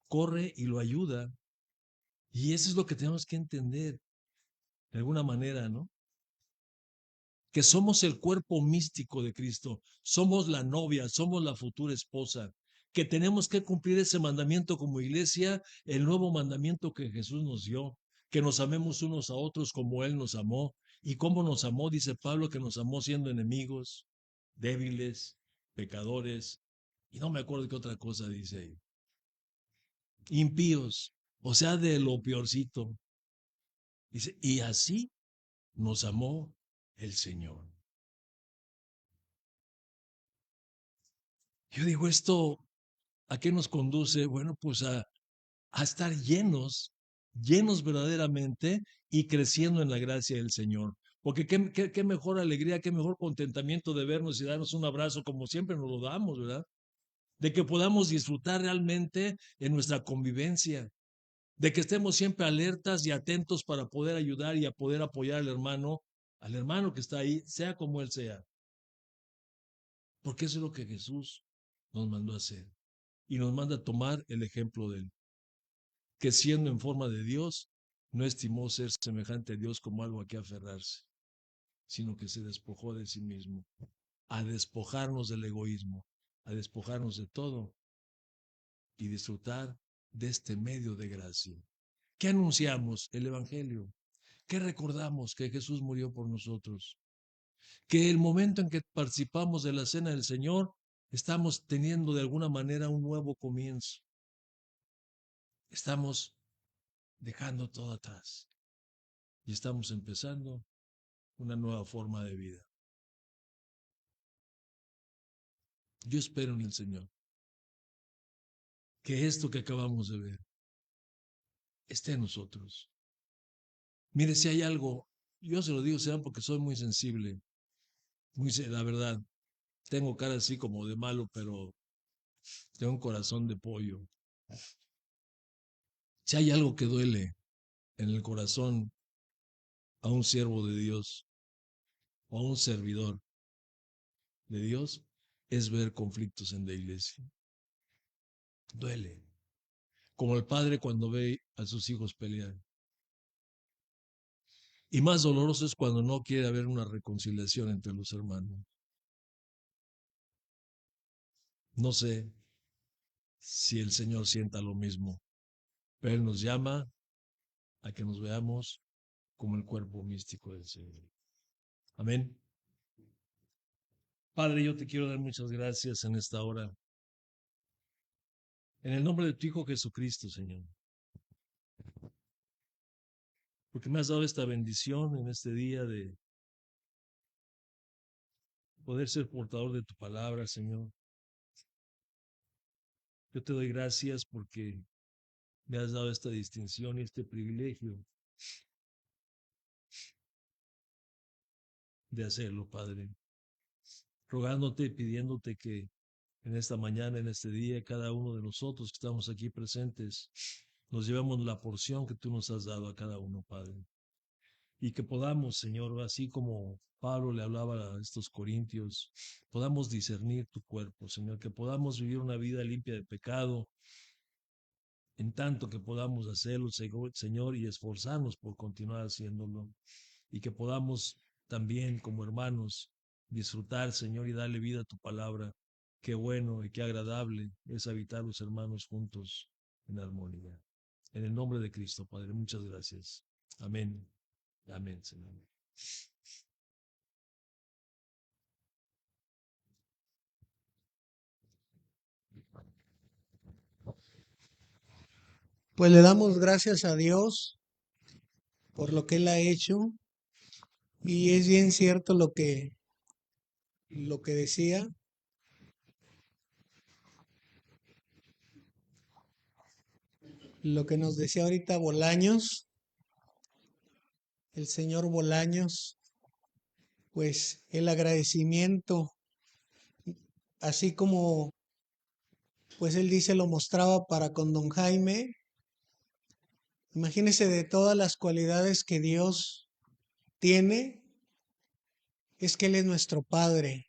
Corre y lo ayuda. Y eso es lo que tenemos que entender, de alguna manera, ¿no? Que somos el cuerpo místico de Cristo, somos la novia, somos la futura esposa, que tenemos que cumplir ese mandamiento como iglesia, el nuevo mandamiento que Jesús nos dio, que nos amemos unos a otros como Él nos amó. ¿Y cómo nos amó? Dice Pablo que nos amó siendo enemigos, débiles, pecadores, y no me acuerdo qué otra cosa dice ahí, impíos, o sea, de lo peorcito. Dice, y así nos amó el Señor. Yo digo, esto, ¿a qué nos conduce? Bueno, pues a estar llenos verdaderamente y creciendo en la gracia del Señor. Porque qué mejor alegría, qué mejor contentamiento de vernos y darnos un abrazo como siempre nos lo damos, ¿verdad? De que podamos disfrutar realmente en nuestra convivencia, de que estemos siempre alertas y atentos para poder ayudar y a poder apoyar al hermano que está ahí, sea como él sea. Porque eso es lo que Jesús nos mandó a hacer y nos manda a tomar el ejemplo de él, que siendo en forma de Dios, no estimó ser semejante a Dios como algo a que aferrarse, sino que se despojó de sí mismo, a despojarnos del egoísmo, a despojarnos de todo y disfrutar de este medio de gracia. ¿Qué anunciamos? El Evangelio. ¿Qué recordamos? Que Jesús murió por nosotros. Que el momento en que participamos de la cena del Señor, estamos teniendo de alguna manera un nuevo comienzo. Estamos dejando todo atrás y estamos empezando una nueva forma de vida. Yo espero en el Señor que esto que acabamos de ver esté en nosotros. Mire, si hay algo, yo se lo digo, será porque soy muy sensible, la verdad, tengo cara así como de malo, pero tengo un corazón de pollo. Si hay algo que duele en el corazón a un siervo de Dios o a un servidor de Dios, es ver conflictos en la iglesia. Duele. Como el padre cuando ve a sus hijos pelear. Y más doloroso es cuando no quiere haber una reconciliación entre los hermanos. No sé si el Señor sienta lo mismo, pero Él nos llama a que nos veamos como el cuerpo místico del Señor. Amén. Padre, yo te quiero dar muchas gracias en esta hora. En el nombre de tu Hijo Jesucristo, Señor. Porque me has dado esta bendición en este día de poder ser portador de tu palabra, Señor. Yo te doy gracias porque me has dado esta distinción y este privilegio de hacerlo, Padre. Rogándote y pidiéndote que en esta mañana, en este día, cada uno de nosotros que estamos aquí presentes, nos llevemos la porción que tú nos has dado a cada uno, Padre. Y que podamos, Señor, así como Pablo le hablaba a estos corintios, podamos discernir tu cuerpo, Señor, que podamos vivir una vida limpia de pecado, en tanto que podamos hacerlo, Señor, y esforzarnos por continuar haciéndolo. Y que podamos también, como hermanos, disfrutar, Señor, y darle vida a tu palabra. Qué bueno y qué agradable es habitar los hermanos juntos en armonía. En el nombre de Cristo, Padre, muchas gracias. Amén. Amén, Señor. Pues le damos gracias a Dios por lo que Él ha hecho y es bien cierto lo que decía. Lo que nos decía ahorita Bolaños, el señor Bolaños, pues el agradecimiento, así como pues él dice lo mostraba para con don Jaime. Imagínese de todas las cualidades que Dios tiene, es que Él es nuestro Padre,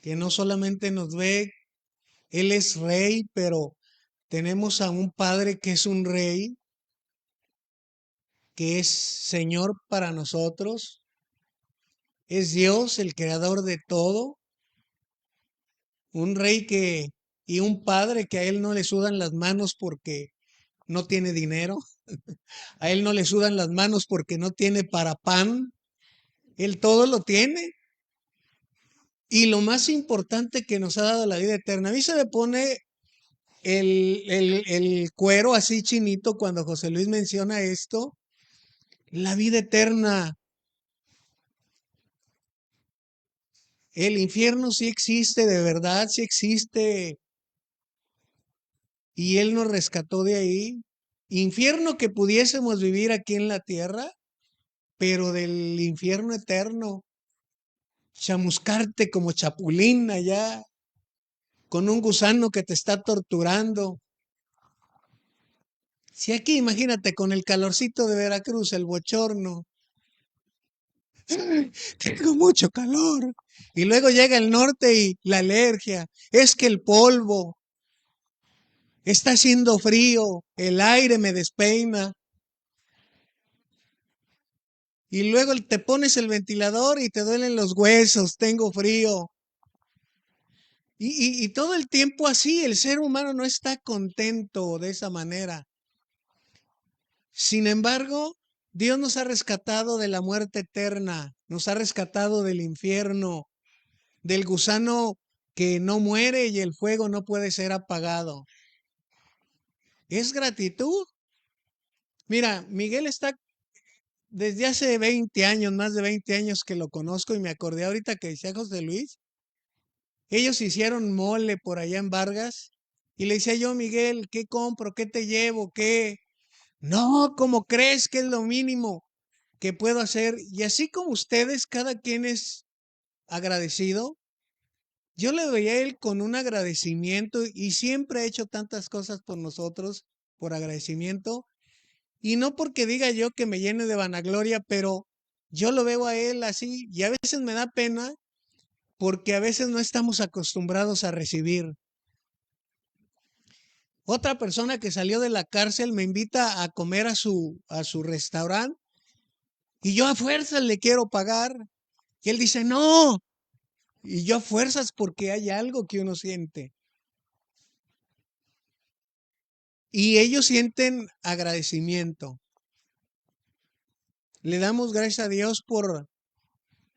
que no solamente nos ve, Él es rey, pero tenemos a un Padre que es un rey, que es Señor para nosotros, es Dios el creador de todo, un rey que y un padre que a él no le sudan las manos porque no tiene dinero, a él no le sudan las manos porque no tiene para pan, él todo lo tiene. Y lo más importante que nos ha dado la vida eterna, a mí se me pone el cuero así chinito cuando José Luis menciona esto, la vida eterna. El infierno sí existe, de verdad sí existe. Y Él nos rescató de ahí. Infierno que pudiésemos vivir aquí en la tierra, pero del infierno eterno. Chamuscarte como chapulín allá, con un gusano que te está torturando. Si aquí, imagínate, con el calorcito de Veracruz, el bochorno, tengo mucho calor. Y luego llega el norte y la alergia. Es que el polvo, está haciendo frío, el aire me despeina. Y luego te pones el ventilador y te duelen los huesos, tengo frío. Y todo el tiempo así, el ser humano no está contento de esa manera. Sin embargo, Dios nos ha rescatado de la muerte eterna, nos ha rescatado del infierno, del gusano que no muere y el fuego no puede ser apagado. Es gratitud. Mira, Miguel está desde hace 20 años, más de 20 años que lo conozco y me acordé ahorita que decía José Luis. Ellos hicieron mole por allá en Vargas y le decía yo, Miguel, ¿qué compro? ¿Qué te llevo? ¿Qué? No, ¿cómo crees que es lo mínimo que puedo hacer? Y así como ustedes, cada quien es agradecido. Yo le doy a Él con un agradecimiento y siempre ha hecho tantas cosas por nosotros por agradecimiento. Y no porque diga yo que me llene de vanagloria, pero yo lo veo a Él así y a veces me da pena porque a veces no estamos acostumbrados a recibir. Otra persona que salió de la cárcel me invita a comer a su restaurante y yo a fuerzas le quiero pagar. Y él dice, no. Y yo a fuerzas porque hay algo que uno siente. Y ellos sienten agradecimiento. Le damos gracias a Dios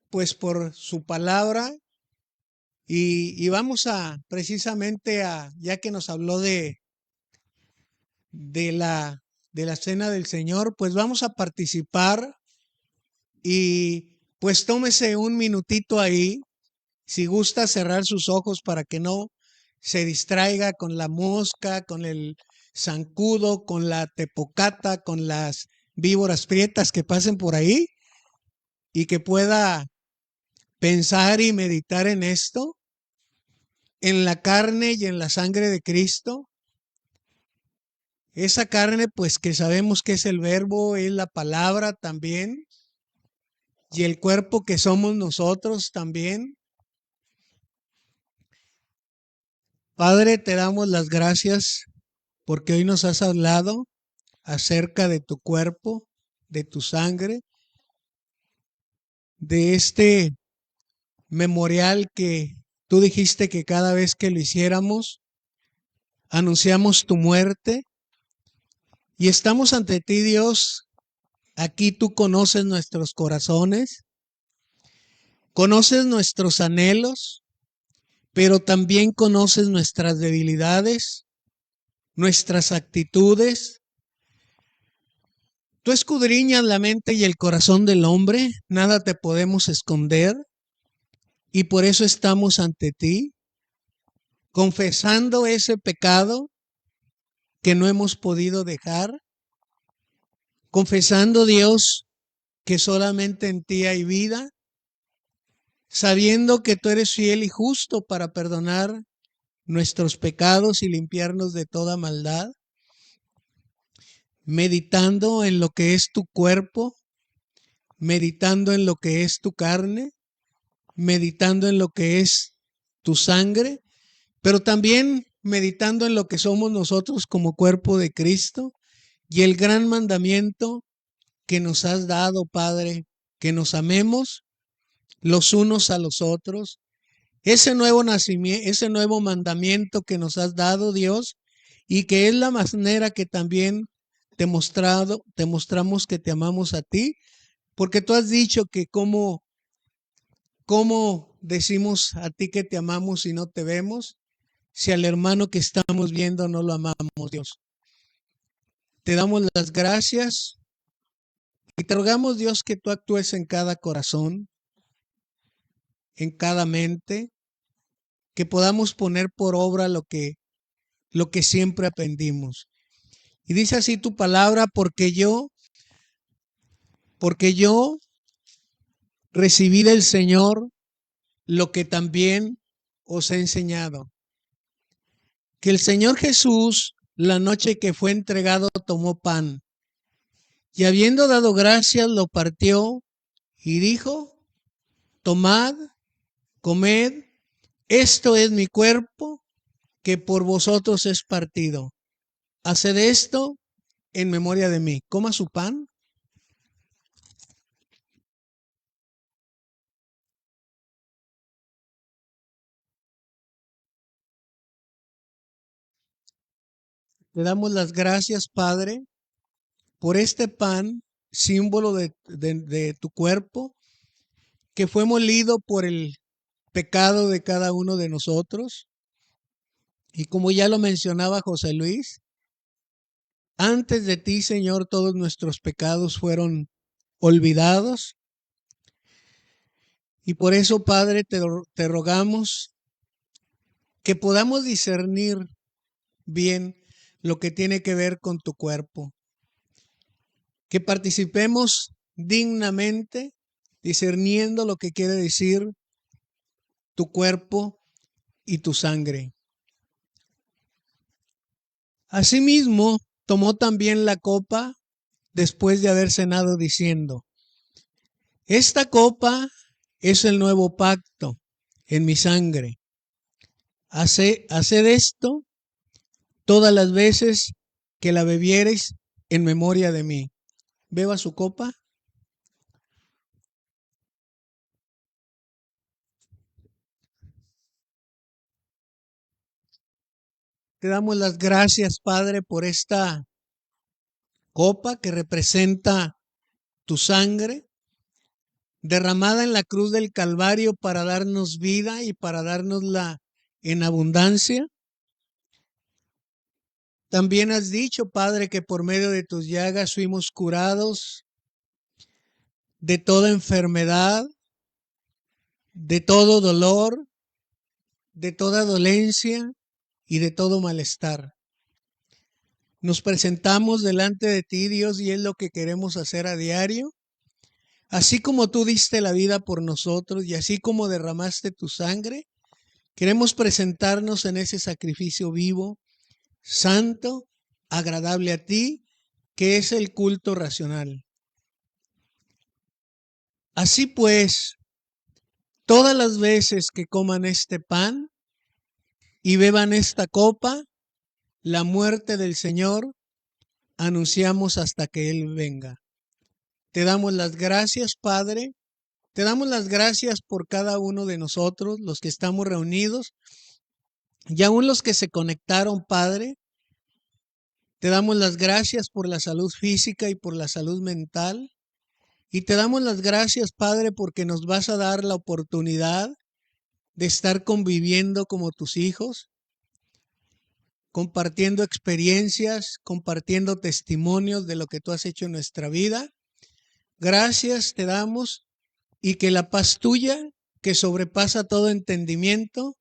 pues por su palabra y vamos a precisamente ya que nos habló de la, de la cena del Señor, pues vamos a participar y pues tómese un minutito ahí, si gusta cerrar sus ojos para que no se distraiga con la mosca, con el zancudo, con la tepocata, con las víboras prietas que pasen por ahí y que pueda pensar y meditar en esto, en la carne y en la sangre de Cristo. Esa carne, pues que sabemos que es el verbo, es la palabra también, y el cuerpo que somos nosotros también. Padre, te damos las gracias porque hoy nos has hablado acerca de tu cuerpo, de tu sangre, de este memorial que tú dijiste que cada vez que lo hiciéramos, anunciamos tu muerte. Y estamos ante ti, Dios. Aquí tú conoces nuestros corazones, conoces nuestros anhelos, pero también conoces nuestras debilidades, nuestras actitudes. Tú escudriñas la mente y el corazón del hombre, nada te podemos esconder, y por eso estamos ante ti, confesando ese pecado que no hemos podido dejar, confesando, Dios, que solamente en ti hay vida, sabiendo que tú eres fiel y justo para perdonar nuestros pecados y limpiarnos de toda maldad, meditando en lo que es tu cuerpo, meditando en lo que es tu carne, meditando en lo que es tu sangre, pero también meditando en lo que somos nosotros como cuerpo de Cristo y el gran mandamiento que nos has dado, Padre, que nos amemos los unos a los otros. Ese nuevo nacimiento, ese nuevo mandamiento que nos has dado, Dios, y que es la manera que también te mostramos que te amamos a ti, porque tú has dicho que cómo decimos a ti que te amamos si no te vemos, si al hermano que estamos viendo no lo amamos, Dios. Te damos las gracias y te rogamos, Dios, que tú actúes en cada corazón, en cada mente, que podamos poner por obra lo que siempre aprendimos. Y dice así tu palabra, porque yo recibí del Señor lo que también os he enseñado. Que el Señor Jesús, la noche que fue entregado, tomó pan y habiendo dado gracias, lo partió y dijo, tomad, comed, esto es mi cuerpo que por vosotros es partido. Haced esto en memoria de mí. Coma su pan. Le damos las gracias, Padre, por este pan, símbolo de tu cuerpo, que fue molido por el pecado de cada uno de nosotros. Y como ya lo mencionaba José Luis, antes de ti, Señor, todos nuestros pecados fueron olvidados. Y por eso, Padre, te rogamos que podamos discernir bien lo que tiene que ver con tu cuerpo. que participemos dignamente, discerniendo lo que quiere decir tu cuerpo y tu sangre. Asimismo, tomó también la copa después de haber cenado, diciendo: esta copa es el nuevo pacto en mi sangre. Haced esto todas las veces que la bebiereis en memoria de mí. Beba su copa. Te damos las gracias, Padre, por esta copa que representa tu sangre derramada en la cruz del Calvario para darnos vida y para dárnosla en abundancia. También has dicho, Padre, que por medio de tus llagas fuimos curados de toda enfermedad, de todo dolor, de toda dolencia y de todo malestar. Nos presentamos delante de ti, Dios, y es lo que queremos hacer a diario. Así como tú diste la vida por nosotros y así como derramaste tu sangre, queremos presentarnos en ese sacrificio vivo, santo, agradable a ti, que es el culto racional. Así pues, todas las veces que coman este pan y beban esta copa, la muerte del Señor anunciamos hasta que Él venga. Te damos las gracias, Padre. Te damos las gracias por cada uno de nosotros, los que estamos reunidos, y aún los que se conectaron, Padre. Te damos las gracias por la salud física y por la salud mental. Y te damos las gracias, Padre, porque nos vas a dar la oportunidad de estar conviviendo como tus hijos, compartiendo experiencias, compartiendo testimonios de lo que tú has hecho en nuestra vida. Gracias te damos, y que la paz tuya, que sobrepasa todo entendimiento,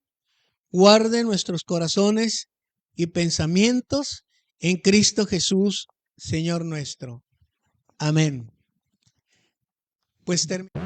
guarde nuestros corazones y pensamientos en Cristo Jesús, Señor nuestro. Amén. Pues terminamos.